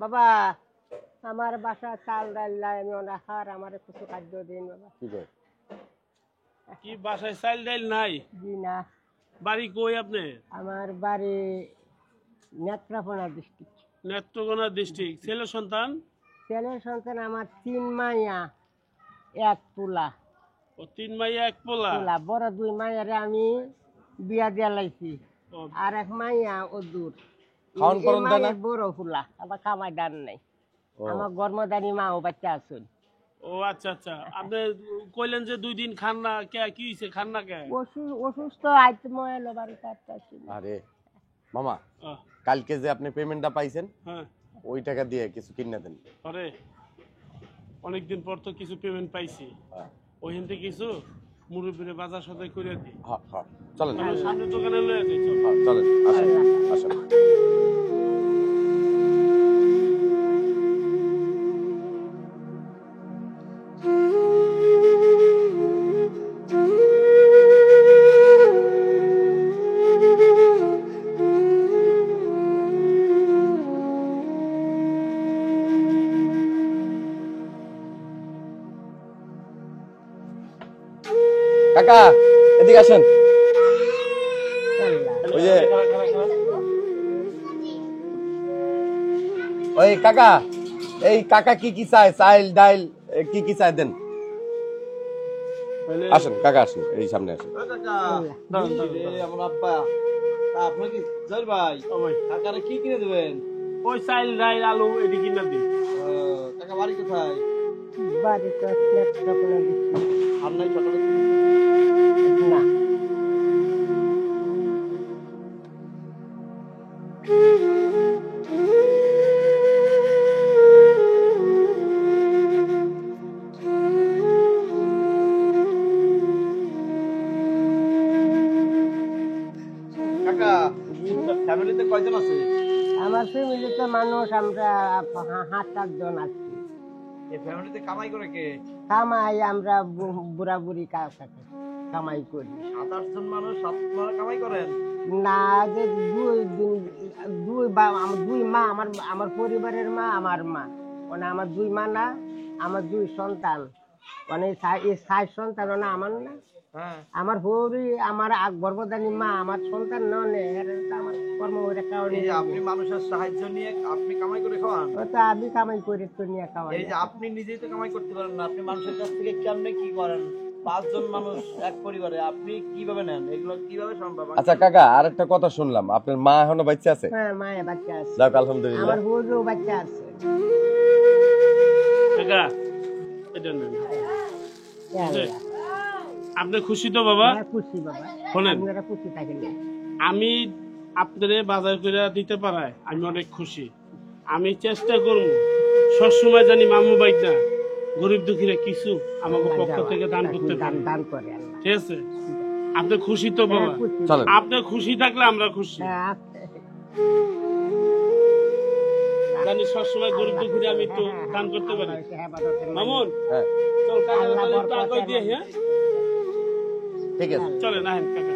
বাবা আমার বাসা চাল ডাল নাই, আমি অনেক হার, আমার কিছু খাদ্য দিন বাবা। কি বাসায় চাল ডাল নাই? জি না। বাড়ি কই আপনি? আমার বাড়ি নেত্রকোনা ডিস্ট্রিক্ট। নেত্রকোনা ডিস্ট্রিক্ট। ছেলে সন্তান? ছেলের সন্তান আমার 3 মাইয়া 1 পোলা। ও 3 মাইয়া 1 পোলা। বড় 2 মাইয়ারে আমি বিয়া দিয়া লাইছি, আর 1 মাইয়া ও দূর। খাওন করন দেন না? বড় পোলা, আবার কামাই দান নাই। আমার গর্মদানি মা ও বাচ্চা আছেন। ও আচ্ছা আচ্ছা। আপনি কইলেন যে 2 দিন খান না, কে কি হইছে, খান না কে? অসুস্থ আইতে ময়লো বাড়ি কাটতে। আরে মামা, কালকে যে আপনি পেমেন্টটা পাইছেন, হ্যাঁ, ওই টাকা দিয়ে কিছু কিনে দেন। আরে অনেকদিন পর তো কিছু পেমেন্ট পাইছি, ওইখান থেকে কিছু মুরব্বিরে বাজার সদাই করে দিই। হ্যাঁ হ্যাঁ, চলেন সামনে দোকানে লয়ে যাই। চলেন, আসেন আসেন। কাকা এদিকে আসেন। ওই যে ওই কাকা, এই কাকা কি কি চায়, চাইল ডাইল কি কি চায় দেন। আসেন কাকা, আসেন, এই সামনে আসেন। কি কিনে দেবেন? ওই চাইল ডাইল আলু এটি কিনা দিন। টাকা বাড়ি কোথায়? বাড়ি তো নেত্রকোনা ডিস্ট্রিক্ট। আর নাই সকালে না। কাকা, ফ্যামিলিতে কয়জন আছে? আমার ফ্যামিলিতে মানুষ আমরা 7-8 জন আছি। এই ফ্যামিলিতে কামাই করে কে? কামাই আমরা বুড়া বুড়ি কামাই করি। 7-8 জন মানুষ, 7 জন কামাই করেন? না, যে দুই মা, আমার পরিবারের মা, আমার মা, মানে আমার 2 মা না, আমার 2 সন্তান, মানে এই 6 সন্তান না আমার না। হ্যাঁ, আমার হরি, আমার গর্ভধানী মা, আমার সন্তান নয়, আমার কর্ম এই যে আপনি মানুষের সাহায্য নিয়ে আপনি কামাই করে খাওয়ান। ওটা আমি কামাই করে তো নিয়ে খাওয়াই। এই যে আপনি নিজেই তো কামাই করতে পারেন না, আপনি মানুষের কাছ থেকে কেমনে কি করেন? 5 জন মানুষ এক পরিবারে, আপনি কিভাবে নেন? এগুলো কিভাবে সম্ভব? আচ্ছা কাকা, আরেকটা কথা শুনলাম, আপনার মা এখনো বাচ্চা আছে? হ্যাঁ, মায়ের বাচ্চা আছে। যাক আলহামদুলিল্লাহ। আমার হরিও বাচ্চা আছে। কাকা এটা নেন। আল্লাহ। আপনি খুশি তো বাবা? হ্যাঁ, খুশি বাবা। শোনেন, আপনারা খুশি থাকেন। আমি আপনারে বাজার করে দিতে পারায় আমি অনেক খুশি। আমি চেষ্টা করব সবসময় জানি মামু বাইটা গরিব দুঃখীরা কিছু আমাকে পক্ষ থেকে দান করতে পারে। দান করে আল্লাহ। ঠিক আছে? আপনি খুশি তো বাবা? চলেন। আপনি খুশি থাকলে আমরা খুশি। হ্যাঁ, জানি সবসময় গরিব দুঃখীরা আমি তো দান করতে পারি। মামুন, হ্যাঁ চল কাকা একটু আগে দিয়ে। হ্যাঁ ঠিক আছে, চলেন আহেন কাকা।